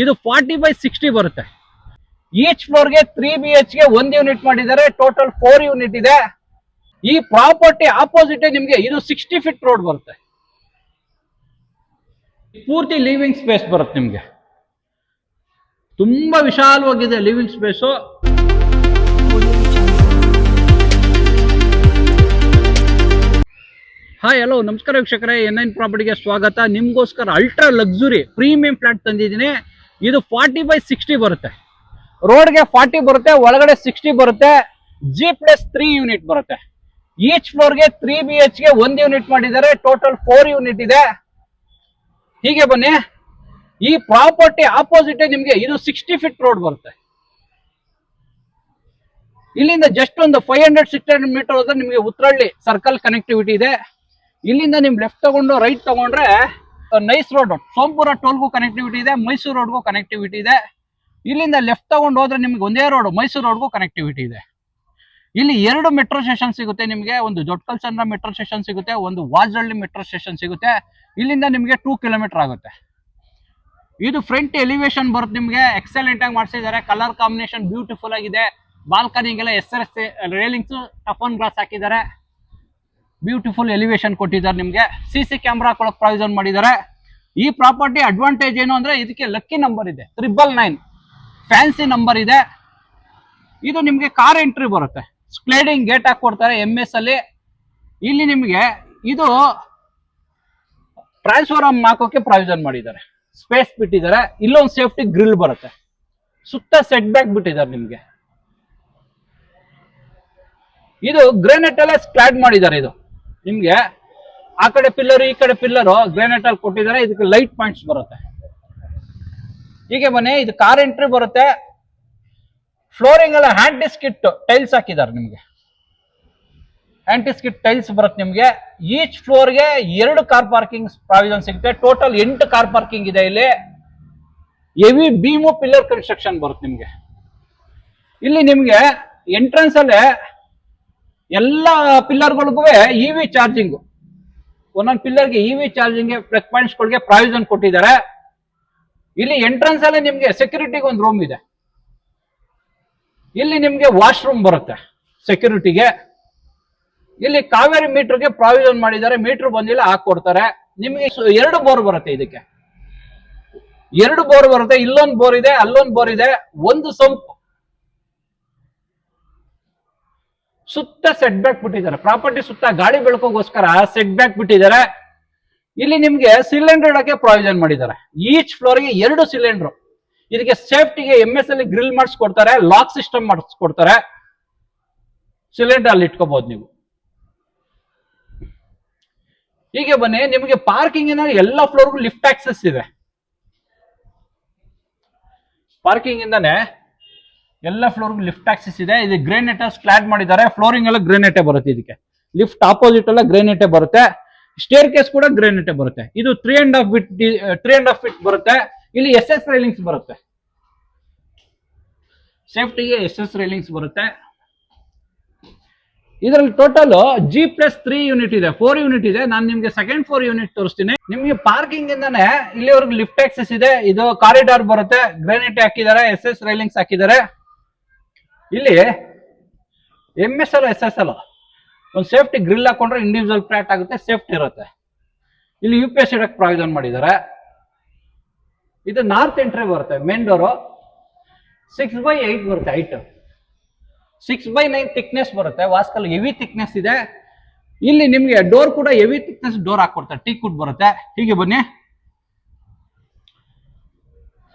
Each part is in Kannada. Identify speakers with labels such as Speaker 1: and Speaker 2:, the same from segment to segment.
Speaker 1: ಇದು 40/60 ಬರುತ್ತೆ. ಈಚ್ ಫ್ಲೋರ್ಗೆ 3 BHK 1 ಯೂನಿಟ್ ಮಾಡಿದ್ದಾರೆ. ಟೋಟಲ್ 4 ಯೂನಿಟ್ ಇದೆ. ಈ ಪ್ರಾಪರ್ಟಿ ಆಪೋಸಿಟ್ ನಿಮ್ಗೆ ಇದು 60 ಫೀಟ್ ರೋಡ್ ಬರುತ್ತೆ. ಪೂರ್ತಿ ಲಿವಿಂಗ್ ಸ್ಪೇಸ್ ಬರುತ್ತೆ ನಿಮ್ಗೆ. ತುಂಬಾ ವಿಶಾಲವಾಗಿದೆ ಲಿವಿಂಗ್ ಸ್ಪೇಸು. ಹಾಯ್ ಹಲೋ ನಮಸ್ಕಾರ ವೀಕ್ಷಕರೇ, N9 ಪ್ರಾಪರ್ಟಿಗೆ ಸ್ವಾಗತ. ನಿಮ್ಗೋಸ್ಕರ ಅಲ್ಟ್ರಾ ಲಕ್ಸುರಿ ಪ್ರೀಮಿಯಂ ಫ್ಲಾಟ್ ತಂದಿದ್ದೀನಿ. ಇದು 40/60 ಬರುತ್ತೆ. ರೋಡ್ಗೆ 40 ಬರುತ್ತೆ, ಒಳಗಡೆ 60 ಬರುತ್ತೆ. G+3 ಯೂನಿಟ್ ಬರುತ್ತೆ. ಈಚ್ ಫ್ಲೋರ್ಗೆ 3 BHK 1 ಯೂನಿಟ್ ಮಾಡಿದ್ದಾರೆ. ಟೋಟಲ್ 4 ಯೂನಿಟ್ ಇದೆ. ಹೀಗೆ ಬನ್ನಿ. ಈ ಪ್ರಾಪರ್ಟಿ ಆಪೋಸಿಟ್ ನಿಮ್ಗೆ ಇದು 60 ಫೀಟ್ ರೋಡ್ ಬರುತ್ತೆ. ಇಲ್ಲಿಂದ ಜಸ್ಟ್ ಒಂದು 500-600 ಮೀಟರ್ ಹೋದ್ರೆ ನಿಮಗೆ ಉತ್ರಳ್ಳಿ ಸರ್ಕಲ್ ಕನೆಕ್ಟಿವಿಟಿ ಇದೆ. ಇಲ್ಲಿಂದ ನಿಮ್ ಲೆಫ್ಟ್ ತಗೊಂಡು ರೈಟ್ ತಗೊಂಡ್ರೆ ನೈಸ್ ರೋಡ್, ಸೋಂಪುರ ಟೋಲ್ಗೂ ಕನೆಕ್ಟಿವಿಟಿ ಇದೆ, ಮೈಸೂರು ರೋಡ್ಗೂ ಕನೆಕ್ಟಿವಿಟಿ ಇದೆ. ಇಲ್ಲಿಂದ ಲೆಫ್ಟ್ ತಗೊಂಡು ಹೋದ್ರೆ ನಿಮ್ಗೆ ಒಂದೇ ರೋಡ್, ಮೈಸೂರು ರೋಡ್ಗೂ ಕನೆಕ್ಟಿವಿಟಿ ಇದೆ. ಇಲ್ಲಿ 2 ಮೆಟ್ರೋ ಸ್ಟೇಷನ್ ಸಿಗುತ್ತೆ ನಿಮಗೆ. ಒಂದು ದೊಡ್ಡಕಲ್ಸಂದ್ರ ಮೆಟ್ರೋ ಸ್ಟೇಷನ್ ಸಿಗುತ್ತೆ, ಒಂದು ವಾಜಹಳ್ಳಿ ಮೆಟ್ರೋ ಸ್ಟೇಷನ್ ಸಿಗುತ್ತೆ. ಇಲ್ಲಿಂದ ನಿಮಗೆ 2 ಕಿಲೋಮೀಟರ್ ಆಗುತ್ತೆ. ಇದು ಫ್ರಂಟ್ ಎಲಿವೇಶನ್ ಬರುತ್ತೆ ನಿಮಗೆ. ಎಕ್ಸಲೆಂಟ್ ಆಗಿ ಮಾಡಿಸಿದ್ದಾರೆ. ಕಲರ್ ಕಾಂಬಿನೇಷನ್ ಬ್ಯೂಟಿಫುಲ್ ಆಗಿದೆ. ಬಾಲ್ಕನಿಗೆಲ್ಲ SRS ರೇಲಿಂಗ್ಸ್ ಟಫನ್ ಗ್ಲಾಸ್ ಹಾಕಿದ್ದಾರೆ. ಬ್ಯೂಟಿಫುಲ್ ಎಲಿವೇಶನ್ ಕೊಟ್ಟಿದ್ದಾರೆ ನಿಮಗೆ. CC ಕ್ಯಾಮ್ರಾ ಹಾಕೊಳ್ಳೋಕೆ ಪ್ರಾವಿಷನ್ ಮಾಡಿದ್ದಾರೆ. ಈ ಪ್ರಾಪರ್ಟಿ ಅಡ್ವಾಂಟೇಜ್ ಏನು ಅಂದ್ರೆ ಇದಕ್ಕೆ ಲಕ್ಕಿ ನಂಬರ್ ಇದೆ, 999 ಫ್ಯಾನ್ಸಿ ನಂಬರ್ ಇದೆ. ಇದು ನಿಮಗೆ ಕಾರ್ ಎಂಟ್ರಿ ಬರುತ್ತೆ. ಸ್ಲೈಡಿಂಗ್ ಗೇಟ್ ಹಾಕೊಡ್ತಾರೆ MS ಅಲ್ಲಿ. ಇಲ್ಲಿ ನಿಮಗೆ ಇದು ಟ್ರಾನ್ಸ್ಫಾರ್ಮ್ ಹಾಕೋಕೆ ಪ್ರಾವಿಷನ್ ಮಾಡಿದ್ದಾರೆ. ಸ್ಪೇಸ್ ಬಿಟ್ಟಿದ್ದಾರೆ. ಇಲ್ಲೊಂದು ಸೇಫ್ಟಿ ಗ್ರಿಲ್ ಬರುತ್ತೆ. ಸುತ್ತ ಸೆಟ್ ಬ್ಯಾಕ್ ಬಿಟ್ಟಿದ್ದಾರೆ ನಿಮ್ಗೆ. ಇದು ಗ್ರಾನೈಟ್ ಎಲ್ಲ ಸ್ಕ್ಲಾಡ್ ಮಾಡಿದ್ದಾರೆ. ಇದು ನಿಮ್ಗೆ ಆ ಕಡೆ ಪಿಲ್ಲರ್ ಈ ಕಡೆ ಪಿಲ್ಲರ್ ಗ್ರಾನೈಟ್ ಅಲ್ಲಿ ಕೊಟ್ಟಿದ್ದಾರೆ. ಇದಕ್ಕೆ ಲೈಟ್ ಪಾಯಿಂಟ್ಸ್ ಬರುತ್ತೆ. ಹೀಗೆ ಬನ್ನಿ. ಇದು ಕಾರ್ ಎಂಟ್ರಿ ಬರುತ್ತೆ. ಫ್ಲೋರಿಂಗ್ ಎಲ್ಲ ಹ್ಯಾಂಟಿಸ್ಕಿಟ್ ಟೈಲ್ಸ್ ಹಾಕಿದ್ದಾರೆ ನಿಮ್ಗೆ. ಹ್ಯಾಂಟಿಸ್ಕಿಟ್ ಟೈಲ್ಸ್ ಬರುತ್ತೆ ನಿಮ್ಗೆ. ಈಚ್ ಫ್ಲೋರ್ಗೆ 2 ಕಾರ್ ಪಾರ್ಕಿಂಗ್ ಪ್ರಾವಿಷನ್ ಸಿಗುತ್ತೆ. ಟೋಟಲ್ 8 ಕಾರ್ ಪಾರ್ಕಿಂಗ್ ಇದೆ. ಇಲ್ಲಿ ಹೆವಿ ಬೀಮು ಪಿಲ್ಲರ್ ಕನ್ಸ್ಟ್ರಕ್ಷನ್ ಬರುತ್ತೆ ನಿಮ್ಗೆ. ಇಲ್ಲಿ ನಿಮ್ಗೆ ಎಂಟ್ರೆನ್ಸ್ ಅಲ್ಲೇ ಎಲ್ಲ ಪಿಲ್ಲರ್ಗಳಿಗೂ EV ಚಾರ್ಜಿಂಗ್, ಒಂದೊಂದು ಪಿಲ್ಲರ್ಗೆ EV ಚಾರ್ಜಿಂಗ್ ಪ್ಲಗ್ ಪಾಯಿಂಟ್ಸ್ ಗಳಿಗೆ ಪ್ರಾವಿಷನ್ ಕೊಟ್ಟಿದ್ದಾರೆ. ಇಲ್ಲಿ ಎಂಟ್ರೆನ್ಸ್ ಅಲ್ಲೇ ನಿಮ್ಗೆ ಸೆಕ್ಯೂರಿಟಿಗೆ ಒಂದು ರೂಮ್ ಇದೆ. ಇಲ್ಲಿ ನಿಮ್ಗೆ ವಾಶ್ರೂಮ್ ಬರುತ್ತೆ ಸೆಕ್ಯೂರಿಟಿಗೆ. ಇಲ್ಲಿ ಕಾವೇರಿ ಮೀಟರ್ಗೆ ಪ್ರಾವಿಷನ್ ಮಾಡಿದ್ದಾರೆ. ಮೀಟರ್ ಬಂದಿಲ್ಲ ಹಾಕೊಡ್ತಾರೆ ನಿಮ್ಗೆ. 2 ಬೋರ್ ಬರುತ್ತೆ. ಇದಕ್ಕೆ 2 ಬೋರ್ ಬರುತ್ತೆ. ಇಲ್ಲೊಂದು ಬೋರ್ ಇದೆ, ಅಲ್ಲೊಂದು ಬೋರ್ ಇದೆ. ಒಂದು ಸಂಪ್. ಸುತ್ತ ಸೆಟ್ ಬ್ಯಾಕ್ ಬಿಟ್ಟಿದ್ದಾರೆ. ಪ್ರಾಪರ್ಟಿ ಸುತ್ತ ಗಾಡಿ ಬೆಳಕೋಗೋಸ್ಕರ ಸೆಟ್ ಬ್ಯಾಕ್ ಬಿಟ್ಟಿದ್ದಾರೆ. ಇಲ್ಲಿ ನಿಮ್ಗೆ ಸಿಲಿಂಡರ್ ಇಡಕ್ಕೆ ಪ್ರಾವಿಷನ್ ಮಾಡಿದ್ದಾರೆ. ಈಚ್ ಫ್ಲೋರ್ಗೆ 2 ಸಿಲಿಂಡರ್. ಇದಕ್ಕೆ ಸೇಫ್ಟಿಗೆ MS ಅಲ್ಲಿ ಗ್ರಿಲ್ ಮಾಡಿಸ್ಕೊಡ್ತಾರೆ. ಲಾಕ್ ಸಿಸ್ಟಮ್ ಮಾಡಿಸ್ಕೊಡ್ತಾರೆ. ಸಿಲಿಂಡರ್ ಅಲ್ಲಿ ಇಟ್ಕೋಬಹುದು ನೀವು. ಹೀಗೆ ಬನ್ನಿ. ನಿಮಗೆ ಪಾರ್ಕಿಂಗ್ ಎಲ್ಲ ಫ್ಲೋರ್ಗೂ ಲಿಫ್ಟ್ ಆಕ್ಸೆಸ್ ಇದೆ. ಪಾರ್ಕಿಂಗ್ ಇಂದಾನೆ ಎಲ್ಲ ಫ್ಲೋರ್ಗೂ ಲಿಫ್ಟ್ ಆಕ್ಸೆಸ್ ಇದೆ. ಇದು ಗ್ರೇನೈಟ್ ಸ್ಕ್ಲಾಡ್ ಮಾಡಿದ್ದಾರೆ. ಫ್ಲೋರಿಂಗ್ ಎಲ್ಲ ಗ್ರೇನೈಟೇ ಬರುತ್ತೆ. ಇದಕ್ಕೆ ಲಿಫ್ಟ್ ಆಪೋಸಿಟ್ ಎಲ್ಲ ಗ್ರೇನೈಟೇ ಬರುತ್ತೆ. ಸ್ಟೇರ್ ಕೇಸ್ ಕೂಡ ಗ್ರೇನೈಟೇ ಬರುತ್ತೆ. ಇದು 3.5 ಫೀಟ್ ಬರುತ್ತೆ. ಇಲ್ಲಿ SS ರೈಲಿಂಗ್ಸ್ ಬರುತ್ತೆ. ಸೇಫ್ಟಿಗೆ SS ರೈಲಿಂಗ್ಸ್ ಬರುತ್ತೆ. ಇದರಲ್ಲಿ ಟೋಟಲ್ G+3 ಯೂನಿಟ್ ಇದೆ. 4 ಯೂನಿಟ್ ಇದೆ. ನಾನು ನಿಮ್ಗೆ ಸೆಕೆಂಡ್ 4 ಯೂನಿಟ್ ತೋರಿಸ್ತೀನಿ. ನಿಮ್ಗೆ ಪಾರ್ಕಿಂಗ್ ಇಂದಾನೆ ಇಲ್ಲಿವರೆಗೂ ಲಿಫ್ಟ್ ಆಕ್ಸೆಸ್ ಇದೆ. ಇದು ಕಾರಿಡಾರ್ ಬರುತ್ತೆ. ಗ್ರಾನೈಟ್ ಹಾಕಿದ್ದಾರೆ, SS ರೈಲಿಂಗ್ಸ್ ಹಾಕಿದ್ದಾರೆ. ಇಲ್ಲಿ MS SS ಒಂದು ಸೇಫ್ಟಿ ಗ್ರಿಲ್ ಹಾಕೊಂಡ್ರೆ ಇಂಡಿವಿಜುವಲ್ ಫ್ಲಾಟ್ ಆಗುತ್ತೆ, ಸೇಫ್ಟಿ ಇರುತ್ತೆ. ಇಲ್ಲಿ UPS ಇಡಕ್ಕೆ ಪ್ರಾವಿಷನ್ ಮಾಡಿದ್ದಾರೆ. ಇದು ನಾರ್ತ್ ಎಂಟ್ರಿ ಬರುತ್ತೆ. ಮೇನ್ ಡೋರು 6/8 ಬರುತ್ತೆ. ಹೈಟ್ 6/9 ಥಿಕ್ನೆಸ್ ಬರುತ್ತೆ. ವಾಸ್ಕಲ್ ಹೆವಿ ಥಿಕ್ನೆಸ್ ಇದೆ. ಇಲ್ಲಿ ನಿಮ್ಗೆ ಡೋರ್ ಕೂಡ ಹೆವಿ ಥಿಕ್ನೆಸ್ ಡೋರ್ ಹಾಕೊಡ್ತಾರೆ. ಟೀಕ್ ವುಡ್ ಬರುತ್ತೆ. ಹೀಗೆ ಬನ್ನಿ.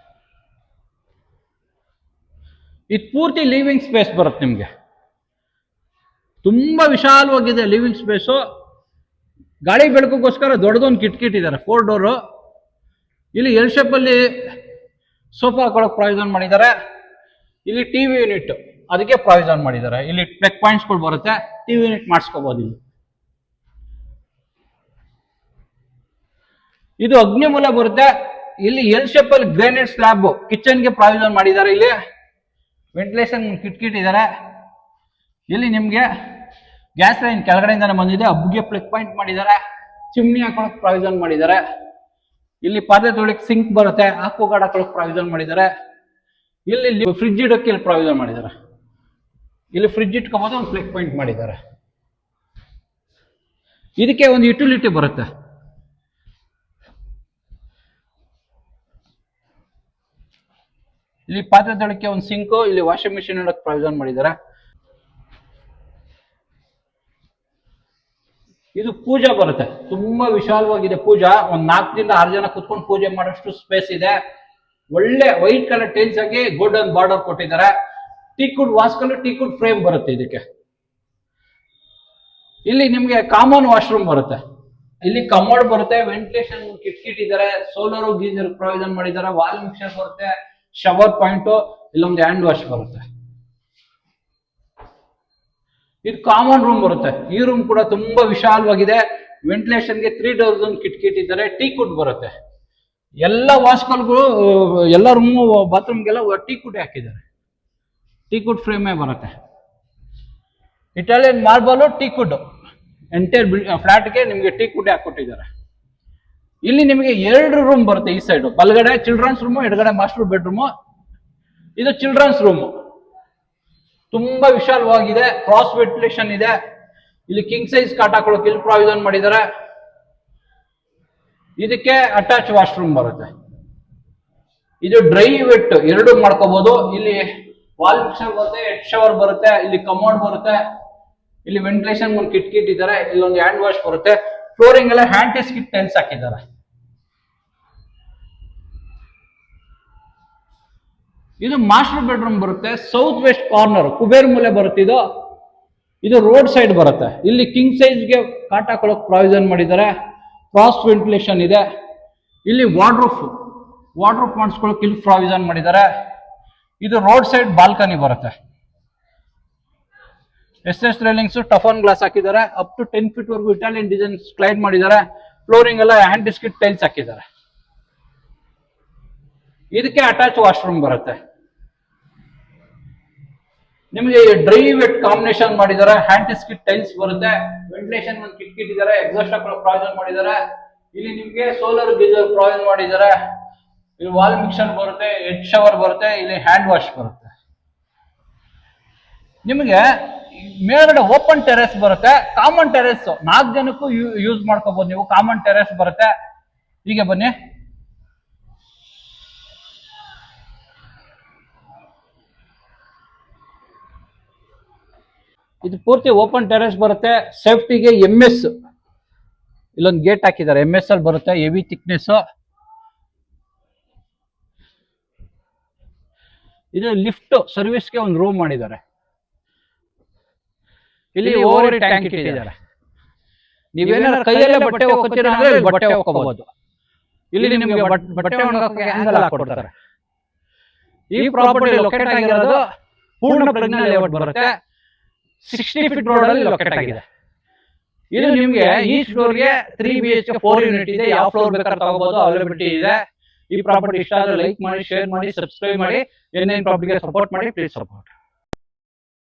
Speaker 1: ಇದು ಪೂರ್ತಿ ಲಿವಿಂಗ್ ಸ್ಪೇಸ್ ಬರುತ್ತೆ ನಿಮ್ಗೆ. ತುಂಬಾ ವಿಶಾಲವಾಗಿದೆ ಲಿವಿಂಗ್ ಸ್ಪೇಸು. ಗಾಳಿ ಬೆಳಕೋಗೋಸ್ಕರ ದೊಡ್ಡದೊಂದು ಕಿಟಕಿ ಇಟ್ಟಿದ್ದಾರೆ. 4 ಡೋರು. ಇಲ್ಲಿ L ಶೇಪ್ ಅಲ್ಲಿ ಸೋಫಾ ಹಾಕೊಳ್ಳೋಕೆ ಪ್ರಾವಿಷನ್ ಮಾಡಿದ್ದಾರೆ. ಇಲ್ಲಿ TV ಯೂನಿಟ್ ಅದಕ್ಕೆ ಪ್ರಾವಿಷನ್ ಮಾಡಿದ್ದಾರೆ. ಇಲ್ಲಿ ಪ್ಲಗ್ ಪಾಯಿಂಟ್ಸ್ ಗಳು ಬರುತ್ತೆ. TV ಯೂನಿಟ್ ಮಾಡಿಸ್ಕೋಬಹುದು. ಇಲ್ಲಿ ಇದು ಅಗ್ನಿಮೂಲ ಬರುತ್ತೆ. ಇಲ್ಲಿ L ಶೇಪ್ ಅಲ್ಲಿ ಗ್ರಾನೈಟ್ ಸ್ಲ್ಯಾಬ್ ಕಿಚನ್ಗೆ ಪ್ರಾವಿಷನ್ ಮಾಡಿದ್ದಾರೆ. ಇಲ್ಲಿ ವೆಂಟಿಲೇಷನ್ ಕಿಟಕಿ ಇಟ್ಟಿದ್ದಾರೆ. ಇಲ್ಲಿ ನಿಮ್ಗೆ ಗ್ಯಾಸ್ ಲೈನ್ ಕೆಳಗಡೆಯಿಂದಾನೆ ಬಂದಿದೆ. ಹಬ್ಗೆ ಪ್ಲಗ್ ಪಾಯಿಂಟ್ ಮಾಡಿದ್ದಾರೆ. ಚಿಮ್ನಿ ಹಾಕೊಳ್ಳೋಕೆ ಪ್ರಾವಿಷನ್ ಮಾಡಿದ್ದಾರೆ. ಇಲ್ಲಿ ಪಾತ್ರೆ ತೊಳಿಕ್ ಸಿಂಕ್ ಬರುತ್ತೆ, ಆಕ್ವಾಗಾರ್ಡ್ ಹಾಕೊಳ್ಳೋಕೆ ಪ್ರಾವಿಷನ್ ಮಾಡಿದ್ದಾರೆ. ಇಲ್ಲಿ ಫ್ರಿಡ್ಜ್ ಇಡೋಕೆ ಇಲ್ಲಿ ಪ್ರಾವಿಷನ್ ಮಾಡಿದ್ದಾರೆ. ಇಲ್ಲಿ ಫ್ರಿಡ್ಜ್ ಇಟ್ಕೋಬಹುದು, ಒಂದು ಪ್ಲಗ್ ಪಾಯಿಂಟ್ ಮಾಡಿದ್ದಾರೆ. ಇದಕ್ಕೆ ಒಂದು ಯುಟಿಲಿಟಿ ಬರುತ್ತೆ. ಇಲ್ಲಿ ಪಾತ್ರೆ ತೊಳಿಕೆ ಒಂದು ಸಿಂಕ್, ಇಲ್ಲಿ ವಾಷಿಂಗ್ ಮಿಷಿನ್ ಇಡೋಕೆ ಪ್ರಾವಿಷನ್ ಮಾಡಿದ್ದಾರೆ. ಇದು ಪೂಜಾ ಬರುತ್ತೆ, ತುಂಬಾ ವಿಶಾಲವಾಗಿದೆ ಪೂಜಾ. ಒಂದ್ 4 ರಿಂದ 6 ಜನ ಕುತ್ಕೊಂಡು ಪೂಜೆ ಮಾಡೋಷ್ಟು ಸ್ಪೇಸ್ ಇದೆ. ಒಳ್ಳೆ ವೈಟ್ ಕಲರ್ ಟೈಲ್ಸ್ ಆಗಿ ಗೋಲ್ಡನ್ ಬಾರ್ಡರ್ ಕೊಟ್ಟಿದ್ದಾರೆ. ಟೀಕ್ವುಡ್ ವಾಸ್ಕಲ್, ಟೀಕ್ವುಡ್ ಫ್ರೇಮ್ ಬರುತ್ತೆ ಇದಕ್ಕೆ. ಇಲ್ಲಿ ನಿಮ್ಗೆ ಕಾಮನ್ ವಾಶ್ರೂಮ್ ಬರುತ್ತೆ. ಇಲ್ಲಿ ಕಮೋಡ್ ಬರುತ್ತೆ, ವೆಂಟಿಲೇಷನ್ ಕಿಟ್ ಇದ್ದಾರೆ, ಸೋಲಾರ್ ಗೀಸರ್ ಪ್ರಾವಿಷನ್ ಮಾಡಿದ್ದಾರೆ, ವಾಲ್ ಮಿಕ್ಸರ್ ಬರುತ್ತೆ, ಶವರ್ ಪಾಯಿಂಟ್, ಇಲ್ಲೊಂದು ಹ್ಯಾಂಡ್ ವಾಶ್ ಬರುತ್ತೆ. ಇದು ಕಾಮನ್ ರೂಮ್ ಬರುತ್ತೆ. ಈ ರೂಮ್ ಕೂಡ ತುಂಬಾ ವಿಶಾಲವಾಗಿದೆ. ವೆಂಟಿಲೇಷನ್ಗೆ 3 ಡೋರ್ಸ್ ಕಿಟ್ ಇದ್ದಾರೆ. ಟೀಕ್ವುಡ್ ಬರುತ್ತೆ. ಎಲ್ಲ ವಾಸ್ಕಲ್ಗಳು, ಎಲ್ಲ ರೂಮ್ ಬಾತ್ರೂಮ್ಗೆಲ್ಲ ಟೀಕ್ವುಡ್ ಹಾಕಿದ್ದಾರೆ. ಟೀಕ್ವುಡ್ ಫ್ರೇಮೇ ಬರುತ್ತೆ. ಇಟಾಲಿಯನ್ ಮಾರ್ಬಲ್, ಟೀಕ್ವುಡ್ ಎಂಟೈರ್ ಫ್ಲಾಟ್ಗೆ ನಿಮಗೆ ಟೀಕ್ವುಡ್ ಹಾಕೊಟ್ಟಿದ್ದಾರೆ. ಇಲ್ಲಿ ನಿಮಗೆ 2 ರೂಮ್ ಬರುತ್ತೆ. ಈ ಸೈಡ್ ಬಲಗಡೆ ಚಿಲ್ಡ್ರನ್ಸ್ ರೂಮ್, ಎಡಗಡೆ ಮಾಸ್ಟರ್ ಬೆಡ್ರೂಮ್. ಇದು ಚಿಲ್ಡ್ರನ್ಸ್ ರೂಮ್, ತುಂಬಾ ವಿಶಾಲವಾಗಿದೆ. ಕ್ರಾಸ್ ವೆಂಟಿಲೇಷನ್ ಇದೆ. ಇಲ್ಲಿ ಕಿಂಗ್ ಸೈಜ್ ಕಾಟ್ ಹಾಕೊಳ್ಳೋಕೆ ಇಲ್ಲಿ ಪ್ರಾವಿಷನ್ ಮಾಡಿದ್ದಾರೆ. ಇದಕ್ಕೆ ಅಟ್ಯಾಚ್ ವಾಶ್ರೂಮ್ ಬರುತ್ತೆ. ಇದು ಡ್ರೈ ವೆಟ್ 2 ಮಾಡ್ಕೋಬಹುದು. ಇಲ್ಲಿ ವಾಲ್ ಮಿಕ್ಸರ್ ಬರುತ್ತೆ, ಹೆಡ್ ಶವರ್ ಬರುತ್ತೆ, ಇಲ್ಲಿ ಕಮೋಡ್ ಬರುತ್ತೆ, ಇಲ್ಲಿ ವೆಂಟಿಲೇಷನ್ ಒಂದು ಕಿಟ್ ಇದ್ದಾರೆ, ಇಲ್ಲೊಂದು ಹ್ಯಾಂಡ್ ವಾಶ್ ಬರುತ್ತೆ. ಫ್ಲೋರಿಂಗ್ ಎಲ್ಲ ಹ್ಯಾಂಡ್ ಸ್ಕಿಟ್ ಟೈಲ್ಸ್ ಹಾಕಿದ್ದಾರೆ. ಇದು ಮಾಸ್ಟರ್ ಬೆಡ್ರೂಮ್ ಬರುತ್ತೆ. ಸೌತ್ ವೆಸ್ಟ್ ಕಾರ್ನರ್ ಕುಬೇರ್ ಮೂಲೆ ಬರುತ್ತೆ. ಇದು ರೋಡ್ ಸೈಡ್ ಬರುತ್ತೆ. ಇಲ್ಲಿ ಕಿಂಗ್ ಸೈಜ್ಗೆ ಕಾಟ್ ಹಾಕೊಳ್ಳೋಕೆ ಪ್ರಾವಿಷನ್ ಮಾಡಿದ್ದಾರೆ. ಕ್ರಾಸ್ ವೆಂಟಿಲೇಷನ್ ಇದೆ. ಇಲ್ಲಿ ವಾರ್ಡ್ರೂಫ್ ಮಾಡಿಸ್ಕೊಳ್ಳೋಕೆ ಇಲ್ಲಿ ಪ್ರಾವಿಷನ್ ಮಾಡಿದ್ದಾರೆ. ಇದು ರೋಡ್ ಸೈಡ್ ಬಾಲ್ಕನಿ ಬರುತ್ತೆ. SS ರೈಲಿಂಗ್ಸ್, ಟಫನ್ ಗ್ಲಾಸ್ ಹಾಕಿದ್ದಾರೆ. ಅಪ್ ಟು 10 ಫೀಟ್ ವರೆಗೂ ಇಟಾಲಿಯನ್ ಡಿಸೈನ್ ಸ್ಲೈಡ್ ಮಾಡಿದ್ದಾರೆ. ಫ್ಲೋರಿಂಗ್ ಎಲ್ಲ ಹ್ಯಾಂಡ್ ಸ್ಕಿಟ್ ಟೈಲ್ಸ್ ಹಾಕಿದ್ದಾರೆ. ಇದಕ್ಕೆ ಅಟ್ಯಾಚ್ ವಾಶ್ರೂಮ್ ಬರುತ್ತೆ. ನಿಮಗೆ ಡ್ರೈ ವೆಟ್ ಕಾಂಬಿನೇಷನ್ ಮಾಡಿದ್ದಾರೆ. ಹ್ಯಾಂಡ್ ಸ್ಕಿಟ್ ಟೈಲ್ಸ್ ಬರುತ್ತೆ. ವೆಂಟಿಲೇಷನ್ ಒಂದು ಕಿಟ್ ಇದ್ದಾರೆ. ಎಕ್ಸಾಸ್ಟ್ ಹಾಕೊಳ್ಳೋ ಪ್ರಾವಿಷನ್ ಮಾಡಿದ್ದಾರೆ. ಇಲ್ಲಿ ನಿಮಗೆ ಸೋಲಾರ್ ಗೀಸರ್ ಪ್ರಾವಿಷನ್ ಮಾಡಿದ್ದಾರೆ. ಇಲ್ಲಿ ವಾಲ್ ಮಿಕ್ಸರ್ ಬರುತ್ತೆ, ಹೆಡ್ ಶವರ್ ಬರುತ್ತೆ, ಇಲ್ಲಿ ಹ್ಯಾಂಡ್ ವಾಶ್ ಬರುತ್ತೆ. ನಿಮಗೆ ಮೇಲ್ಗಡೆ ಓಪನ್ ಟೆರೆಸ್ ಬರುತ್ತೆ. ಕಾಮನ್ ಟೆರೆಸ್ 4 ಜನಕ್ಕೂ ಯೂಸ್ ಮಾಡ್ಕೋಬಹುದು ನೀವು. ಕಾಮನ್ ಟೆರೆಸ್ ಬರುತ್ತೆ. ಹೀಗೆ ಬನ್ನಿ. ಇದು ಪೂರ್ತಿ ಓಪನ್ ಟೆರೆಸ್ ಬರುತ್ತೆ. ಸೇಫ್ಟಿಗೆ MS ಇಲ್ಲೊಂದು ಗೇಟ್ ಹಾಕಿದ್ದಾರೆ. MS ಅಲ್ಲಿ ಬರುತ್ತೆ, ಹೆವಿ ಥಿಕ್ನೆಸ್. ಇದು ಲಿಫ್ಟ್ ಸರ್ವಿಸ್ಗೆ ಒಂದು ರೂಮ್ ಮಾಡಿದ್ದಾರೆ. ಇಲ್ಲಿ ಓವರ್ ಟ್ಯಾಂಕ್ ಇಟ್ಟಿದ್ದಾರೆ. ನೀವೇನಾದ್ರು ಕೈಯಲ್ಲೇ ಬಟ್ಟೆ ಒಕ್ಕತ್ತೀರ ಅಂದ್ರೆ ಬಟ್ಟೆ ಒಕ್ಕೋಬಹುದು. ಇಲ್ಲಿ ನಿಮಗೆ ಬಟ್ಟೆ ಒಣಗಕ್ಕೆ ಹ್ಯಾಂಗಲ್ ಹಾಕೊಡ್ತಾರೆ. ಈ ಪ್ರಾಪರ್ಟಿ ಲೊಕೇಟ್ ಆಗಿರೋದು ಪೂರ್ಣ ಪ್ರಜ್ಞಾ ಲೇಔಟ್ ಬರುತ್ತೆ. 60 ಫೀಟ್ ರೋಡ್ ಅಲ್ಲಿ ಲೊಕೇಟ್ ಆಗಿದೆ. ಇದು ನಿಮಗೆ ಈ ಫ್ಲೋರ್ಗೆ 3 BHK 4 ಯೂನಿಟ್ ಇದೆ. ಯಾವ ಫ್ಲೋರ್ ಬೇಕಾದ್ರೆ ತಗೋಬಹುದು, ಅವೈಲಬಿಲಿಟಿ ಇದೆ. ಈ ಪ್ರಾಪರ್ಟಿ ಇಷ್ಟ ಆದರೆ ಲೈಕ್ ಮಾಡಿ, ಶೇರ್ ಮಾಡಿ, ಸಬ್ಸ್ಕ್ರೈಬ್ ಮಾಡಿ. ಏನೇನು ಪ್ರಾಪರ್ಟಿಗೆ ಸಪೋರ್ಟ್ ಮಾಡಿ, ಪ್ಲೀಸ್ ಸಪೋರ್ಟ್.